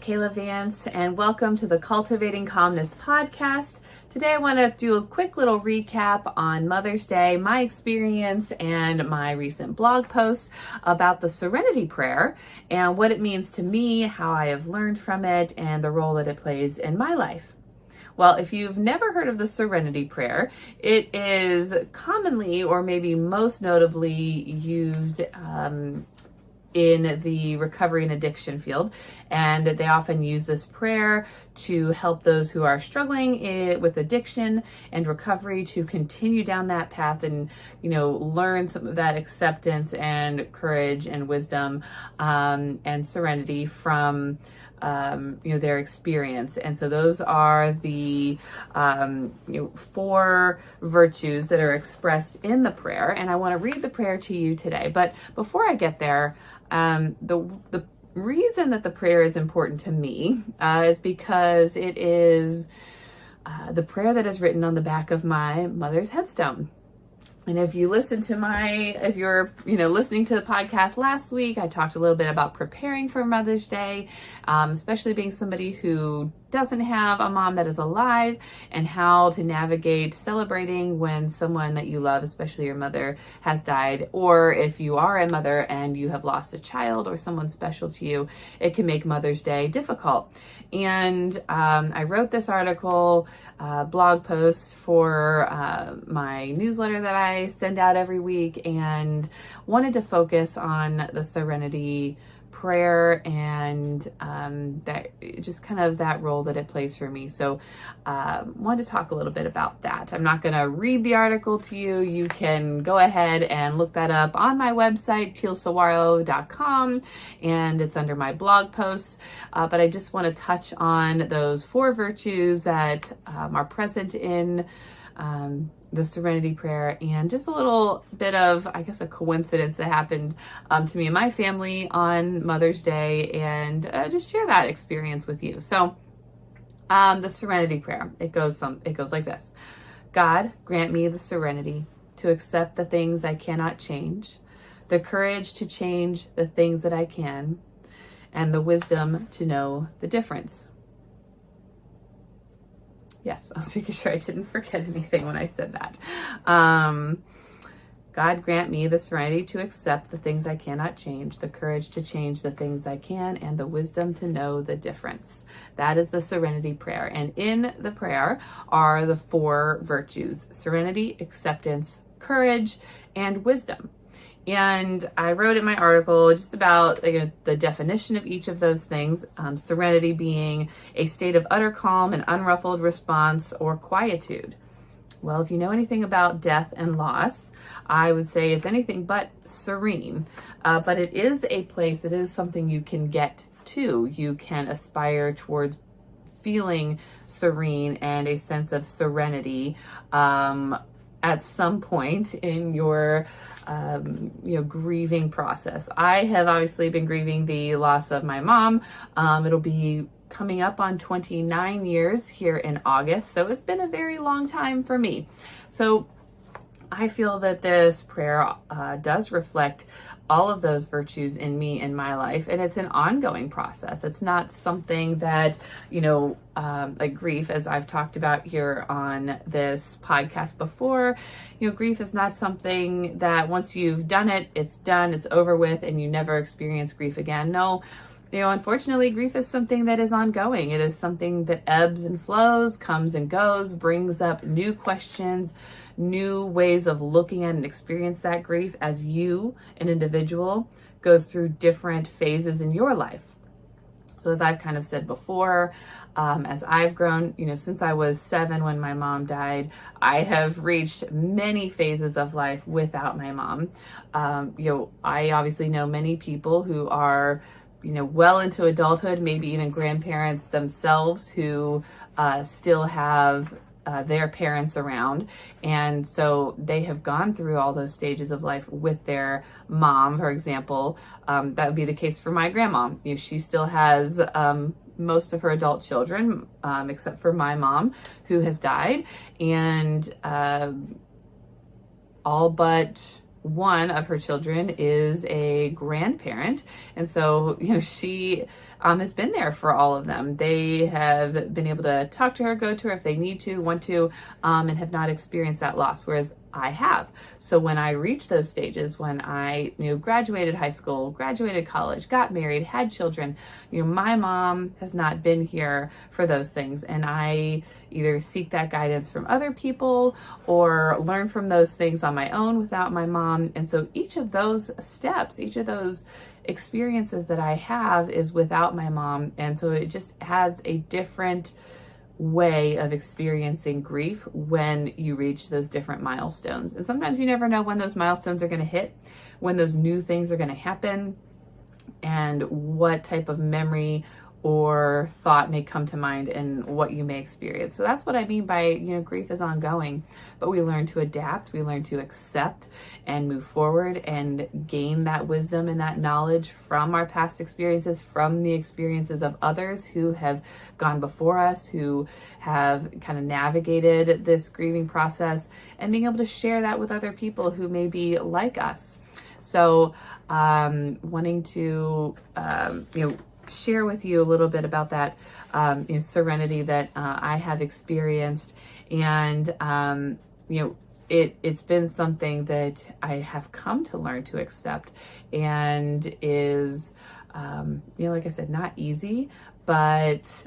Kaela Vance, and welcome to the Cultivating Calmness Podcast. Today I want to do a quick little recap on Mother's Day, my experience, and my recent blog post about the Serenity Prayer and what it means to me, how I have learned from it, and the role that it plays in my life. Well, if you've never heard of the Serenity Prayer, it is commonly, or maybe most notably, used in the recovery and addiction field, and they often use this prayer to help those who are struggling with addiction and recovery to continue down that path and learn some of that acceptance and courage and wisdom and serenity from their experience. And so those are the 4 virtues that are expressed in the prayer, and I want to read the prayer to you today. But before I get there, the reason that the prayer is important to me is because it is the prayer that is written on the back of my mother's headstone. And if you listen to if you're listening to the podcast last week, I talked a little bit about preparing for Mother's Day, especially being somebody who doesn't have a mom that is alive, and how to navigate celebrating when someone that you love, especially your mother, has died, or if you are a mother and you have lost a child or someone special to you, it can make Mother's Day difficult. And I wrote this article, blog post for my newsletter that I send out every week, and wanted to focus on the Serenity Prayer and that just kind of that role that it plays for me. So wanted to talk a little bit about that. I'm not going to read the article to you. You can go ahead and look that up on my website, 𝗘𝗽𝗶𝘀𝗀𝗃, and it's under my blog posts. But I just want to touch on those 4 virtues that are present in the Serenity Prayer, and just a little bit of, I guess, a coincidence that happened to me and my family on Mother's Day, and just share that experience with you. So the Serenity Prayer, it goes like this. God, grant me the serenity to accept the things I cannot change, the courage to change the things that I can, and the wisdom to know the difference. Yes, I was making sure I didn't forget anything when I said that. God, grant me the serenity to accept the things I cannot change, the courage to change the things I can, and the wisdom to know the difference. That is the Serenity Prayer. And in the prayer are the 4 virtues: serenity, acceptance, courage, and wisdom. And I wrote in my article just about the definition of each of those things. Serenity being a state of utter calm and unruffled response or quietude. Well, if you know anything about death and loss, I would say it's anything but serene. But it is a place, it is something you can get to. You can aspire towards feeling serene and a sense of serenity at some point in your grieving process. I have obviously been grieving the loss of my mom. It'll be coming up on 29 years here in August, so it's been a very long time for me. So I feel that this prayer does reflect all of those virtues in me, in my life, and it's an ongoing process. It's not something that, like grief, as I've talked about here on this podcast before, grief is not something that once you've done it, it's done, it's over with, and you never experience grief again. No, unfortunately, grief is something that is ongoing. It is something that ebbs and flows, comes and goes, brings up new questions, new ways of looking at and experience that grief as you, an individual, goes through different phases in your life. So as I've kind of said before, as I've grown, since I was 7 when my mom died, I have reached many phases of life without my mom. I obviously know many people who are well into adulthood, maybe even grandparents themselves, who still have their parents around. And so they have gone through all those stages of life with their mom, for example. That would be the case for my grandma. She still has most of her adult children, except for my mom, who has died. And all but one of her children is a grandparent. And so, she has been there for all of them. They have been able to talk to her, go to her if they need to, want to, and have not experienced that loss, whereas I have. So when I reached those stages, when I, graduated high school, graduated college, got married, had children, my mom has not been here for those things. And I either seek that guidance from other people or learn from those things on my own without my mom. And so each of those steps, each of those experiences that I have is without my mom. And so it just has a different way of experiencing grief when you reach those different milestones. And sometimes you never know when those milestones are going to hit, when those new things are going to happen, and what type of memory or thought may come to mind and what you may experience. So that's what I mean by, grief is ongoing, but we learn to adapt, we learn to accept and move forward and gain that wisdom and that knowledge from our past experiences, from the experiences of others who have gone before us, who have kind of navigated this grieving process, and being able to share that with other people who may be like us. So wanting to, share with you a little bit about that serenity that I have experienced. And, it's been something that I have come to learn to accept, and is, like I said, not easy, but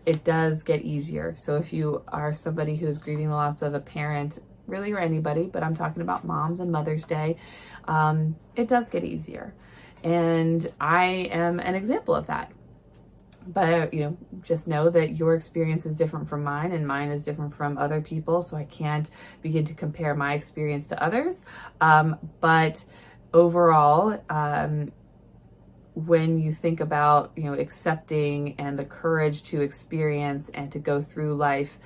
it does get easier. So if you are somebody who's grieving the loss of a parent, really, or anybody, but I'm talking about moms and Mother's Day, it does get easier. And I am an example of that. But, just know that your experience is different from mine, and mine is different from other people. So I can't begin to compare my experience to others. But overall, when you think about, accepting and the courage to experience and to go through life,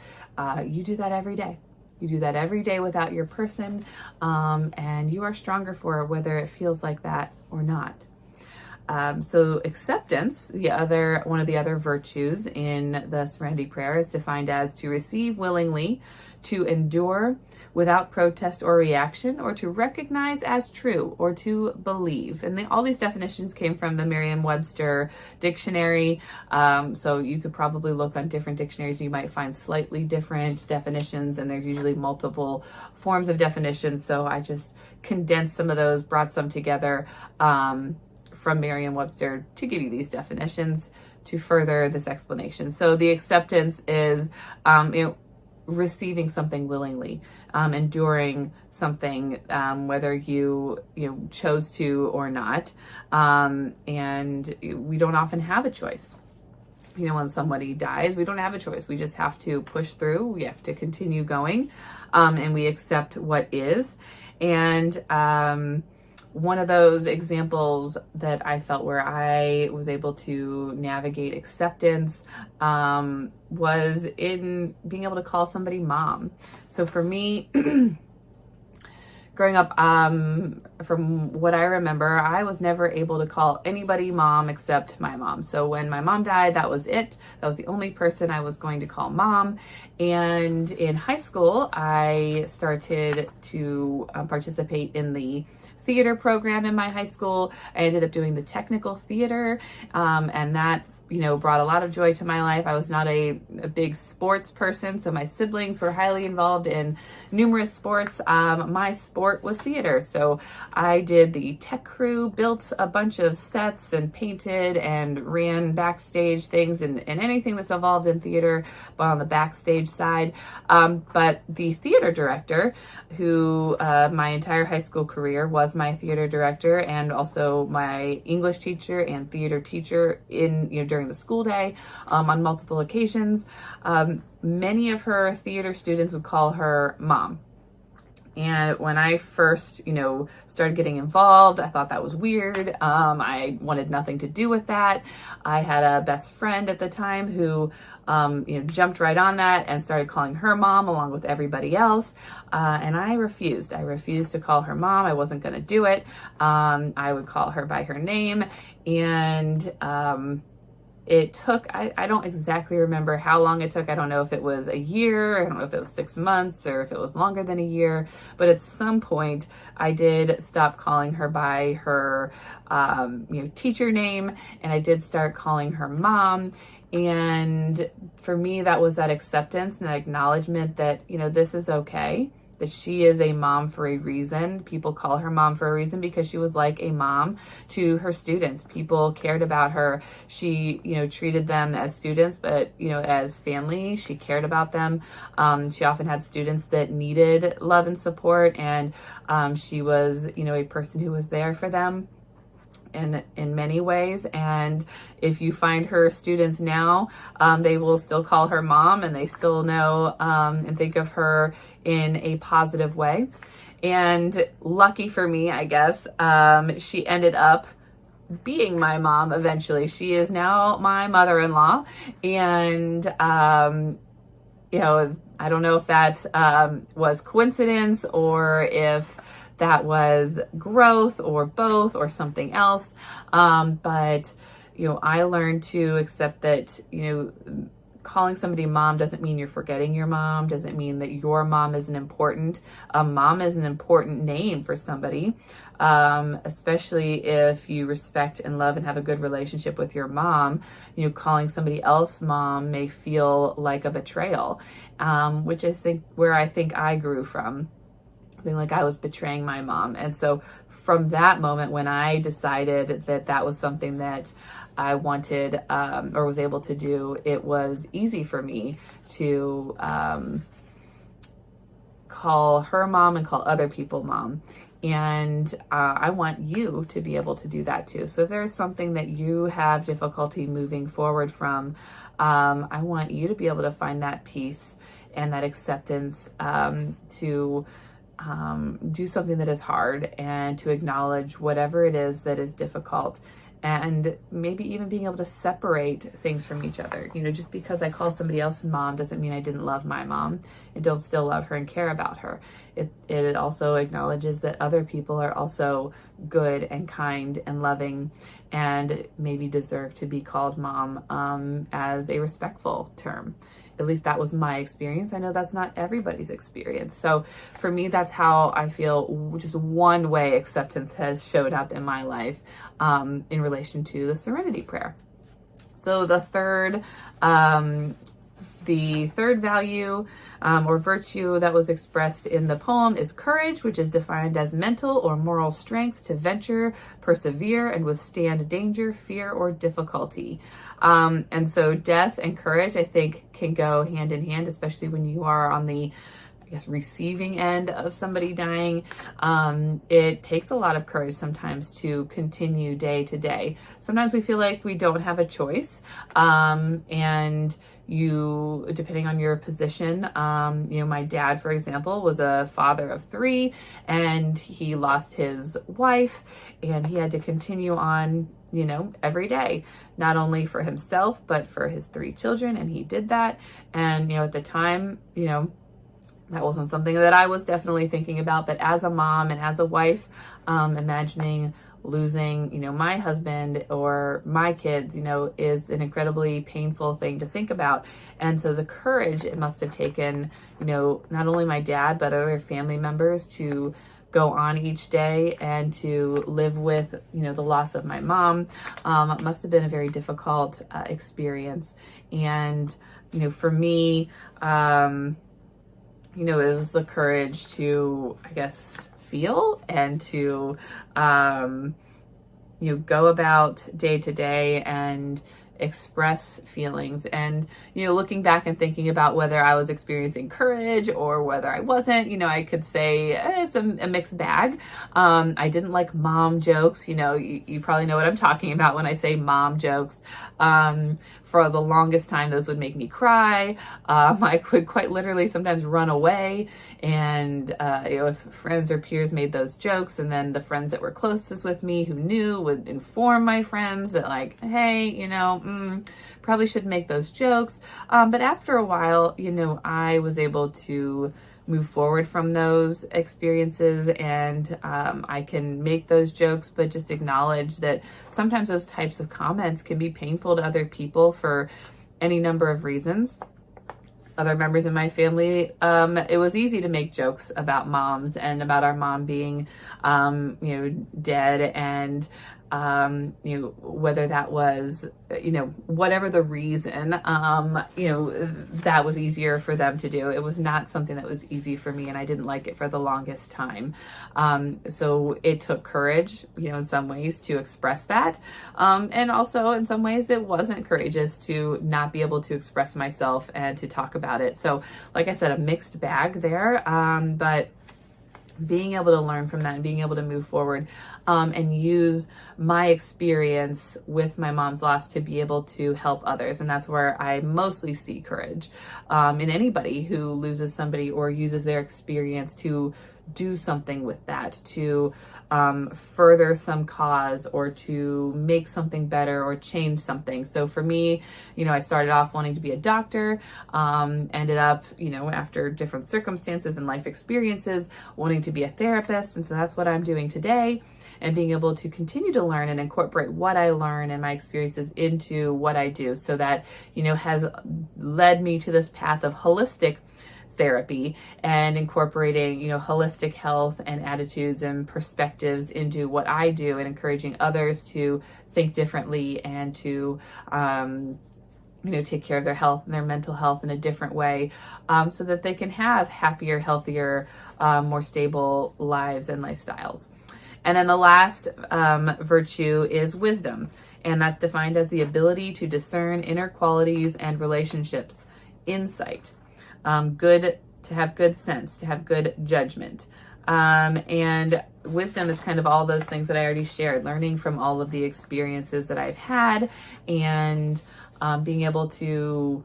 you do that every day. You do that every day without your person, and you are stronger for it, whether it feels like that or not. So acceptance, one of the other virtues in the Serenity Prayer, is defined as to receive willingly, to endure without protest or reaction, or to recognize as true, or to believe. And all these definitions came from the Merriam-Webster dictionary. So you could probably look on different dictionaries. You might find slightly different definitions, and there's usually multiple forms of definitions. So I just condensed some of those, brought some together from Merriam-Webster to give you these definitions to further this explanation. So the acceptance is, receiving something willingly, enduring something, whether you chose to or not. And we don't often have a choice. When somebody dies, we don't have a choice. We just have to push through. We have to continue going, and we accept what is. And one of those examples that I felt where I was able to navigate acceptance was in being able to call somebody mom. So for me, growing up, from what I remember, I was never able to call anybody mom except my mom. So when my mom died, that was it. That was the only person I was going to call mom. And in high school, I started to participate in the theater program in my high school. I ended up doing the technical theater, and that brought a lot of joy to my life. I was not a big sports person, so my siblings were highly involved in numerous sports. My sport was theater, so I did the tech crew, built a bunch of sets and painted and ran backstage things and anything that's involved in theater, but on the backstage side. But the theater director, who my entire high school career was my theater director and also my English teacher and theater teacher during the school day, on multiple occasions. Many of her theater students would call her mom. And when I first, started getting involved, I thought that was weird. I wanted nothing to do with that. I had a best friend at the time who, jumped right on that and started calling her mom along with everybody else. And I refused. I refused to call her mom. I wasn't going to do it. I would call her by her name. And, it took, I don't exactly remember how long it took. I don't know if it was a year, I don't know if it was 6 months or if it was longer than a year, but at some point I did stop calling her by her, teacher name, and I did start calling her mom. And for me, that was that acceptance and that acknowledgement that, this is okay, that she is a mom for a reason. People call her mom for a reason because she was like a mom to her students. People cared about her. She, treated them as students, but, as family, she cared about them. She often had students that needed love and support, and she was, a person who was there for them in many ways. And if you find her students now, they will still call her mom, and they still know and think of her in a positive way. And lucky for me, I guess, she ended up being my mom eventually. She is now my mother-in-law, and I don't know if that was coincidence or if that was growth or both or something else. But, I learned to accept that, calling somebody mom doesn't mean you're forgetting your mom, doesn't mean that your mom isn't important. Mom is an important name for somebody, especially if you respect and love and have a good relationship with your mom. Calling somebody else mom may feel like a betrayal, which is where I think I grew from. Like I was betraying my mom. And so from that moment, when I decided that that was something that I wanted or was able to do, it was easy for me to call her mom and call other people mom. And I want you to be able to do that too. So if there's something that you have difficulty moving forward from, I want you to be able to find that peace and that acceptance to do something that is hard, and to acknowledge whatever it is that is difficult, and maybe even being able to separate things from each other. Just because I call somebody else mom doesn't mean I didn't love my mom and don't still love her and care about her. It also acknowledges that other people are also good and kind and loving and maybe deserve to be called mom as a respectful term. At least that was my experience. I know that's not everybody's experience. So for me, that's how I feel, just one way acceptance has showed up in my life in relation to the Serenity Prayer. So the third value or virtue that was expressed in the poem is courage, which is defined as mental or moral strength to venture, persevere, and withstand danger, fear, or difficulty. And so death and courage, I think, can go hand in hand, especially when you are on the, receiving end of somebody dying. It takes a lot of courage sometimes to continue day to day. Sometimes we feel like we don't have a choice. And you, depending on your position, my dad, for example, was a father of 3, and he lost his wife, and he had to continue on, every day, not only for himself, but for his 3 children. And he did that. And, at the time, that wasn't something that I was definitely thinking about, but as a mom and as a wife, imagining losing, my husband or my kids, is an incredibly painful thing to think about. And so the courage it must have taken, not only my dad, but other family members to go on each day and to live with, the loss of my mom. It must have been a very difficult experience. And, for me, it was the courage to, feel and to, go about day to day and express feelings. And, looking back and thinking about whether I was experiencing courage or whether I wasn't, I could say it's a mixed bag. I didn't like mom jokes. You probably know what I'm talking about when I say mom jokes. For the longest time, those would make me cry. I could quite literally sometimes run away. And, if friends or peers made those jokes, and then the friends that were closest with me who knew would inform my friends that hey, probably shouldn't make those jokes. But after a while, I was able to move forward from those experiences, and I can make those jokes, but just acknowledge that sometimes those types of comments can be painful to other people for any number of reasons. Other members of my family, it was easy to make jokes about moms and about our mom being, dead, and whether that was, whatever the reason, that was easier for them to do. It was not something that was easy for me, and I didn't like it for the longest time. So it took courage, in some ways, to express that. And also in some ways it wasn't courageous to not be able to express myself and to talk about it. So like I said, a mixed bag there. But being able to learn from that and being able to move forward and use my experience with my mom's loss to be able to help others. And that's where I mostly see courage in anybody who loses somebody or uses their experience to do something with that, to further some cause or to make something better or change something. So for me, I started off wanting to be a doctor, ended up, after different circumstances and life experiences, wanting to be a therapist. And so that's what I'm doing today, and being able to continue to learn and incorporate what I learn and my experiences into what I do. So that, has led me to this path of holistic therapy and incorporating, holistic health and attitudes and perspectives into what I do, and encouraging others to think differently and to, take care of their health and their mental health in a different way, so that they can have happier, healthier, more stable lives and lifestyles. And then the last virtue is wisdom, and that's defined as the ability to discern inner qualities and relationships, insight. To have good sense, to have good judgment. And wisdom is kind of all those things that I already shared, learning from all of the experiences that I've had, and being able to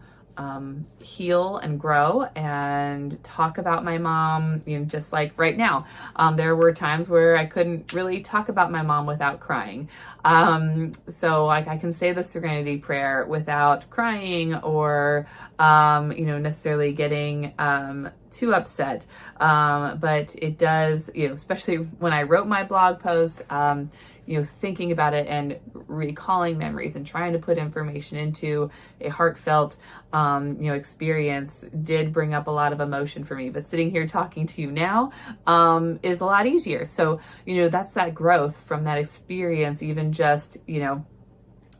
heal and grow and talk about my mom, just like right now. There were times where I couldn't really talk about my mom without crying. So like I can say the Serenity Prayer without crying or, necessarily getting too upset. But it does, especially when I wrote my blog post, thinking about it and recalling memories and trying to put information into a heartfelt, experience did bring up a lot of emotion for me. But sitting here talking to you now, is a lot easier. So, that's that growth from that experience, even just,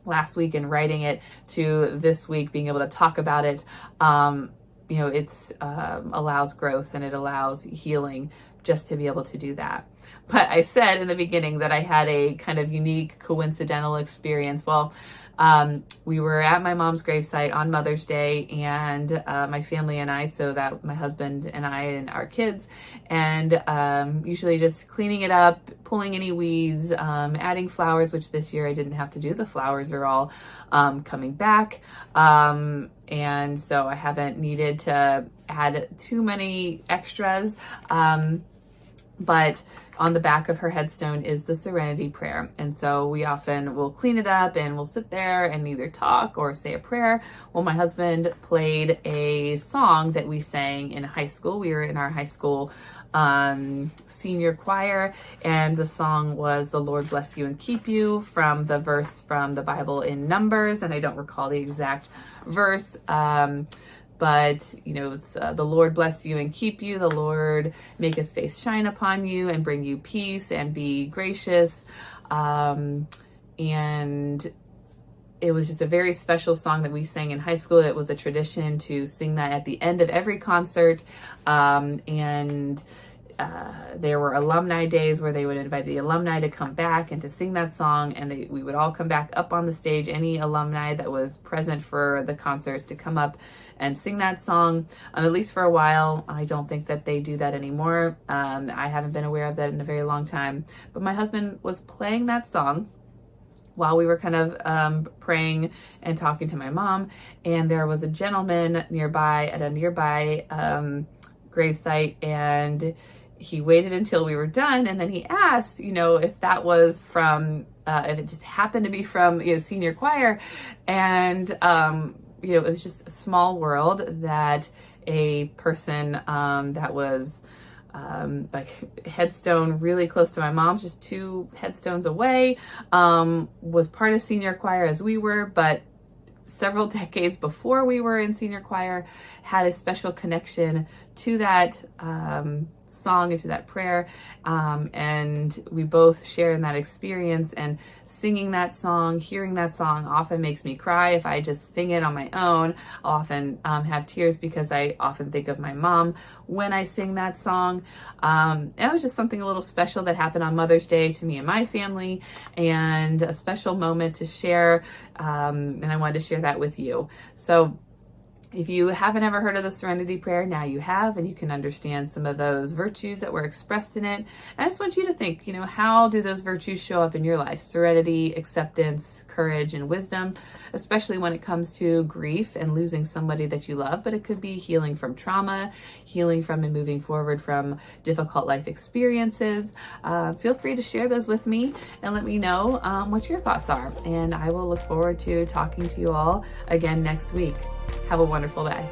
last week and writing it to this week, being able to talk about it. It's allows growth and it allows healing just to be able to do that. But I said in the beginning that I had a kind of unique coincidental experience. Well, we were at my mom's gravesite on Mother's Day, and my family and I, so that my husband and I and our kids, and usually just cleaning it up, pulling any weeds, adding flowers, which this year I didn't have to do. The flowers are all coming back. And so I haven't needed to add too many extras. But on the back of her headstone is the Serenity Prayer. And so we often will clean it up and we'll sit there and either talk or say a prayer. Well, my husband played a song that we sang in high school. We were in our high school senior choir, and the song was "The Lord Bless You and Keep You" from the verse from the Bible in Numbers. And I don't recall the exact verse, but, it's the Lord bless you and keep you. The Lord make his face shine upon you and bring you peace and be gracious. And it was just a very special song that we sang in high school. It was a tradition to sing that at the end of every concert. There were alumni days where they would invite the alumni to come back and to sing that song, and we would all come back up on the stage, any alumni that was present for the concerts, to come up and sing that song, at least for a while. I don't think that they do that anymore. I haven't been aware of that in a very long time. But my husband was playing that song while we were kind of praying and talking to my mom, and there was a gentleman nearby at a nearby gravesite, and he waited until we were done, and then he asked, if that was from, if it just happened to be from, senior choir, and it was just a small world that a person that was like headstone really close to my mom's, just 2 headstones away, was part of senior choir as we were, but several decades before we were in senior choir, had a special connection to that song and to that prayer, and we both share in that experience. And singing that song, hearing that song often makes me cry. If I just sing it on my own, I'll often have tears because I often think of my mom when I sing that song. It was just something a little special that happened on Mother's Day to me and my family, and a special moment to share, and I wanted to share that with you. So if you haven't ever heard of the Serenity Prayer, now you have, and you can understand some of those virtues that were expressed in it. And I just want you to think, how do those virtues show up in your life? Serenity, acceptance, courage, and wisdom, especially when it comes to grief and losing somebody that you love. But it could be healing from trauma, healing from and moving forward from difficult life experiences. Feel free to share those with me and let me know what your thoughts are. And I will look forward to talking to you all again next week. Have a wonderful day.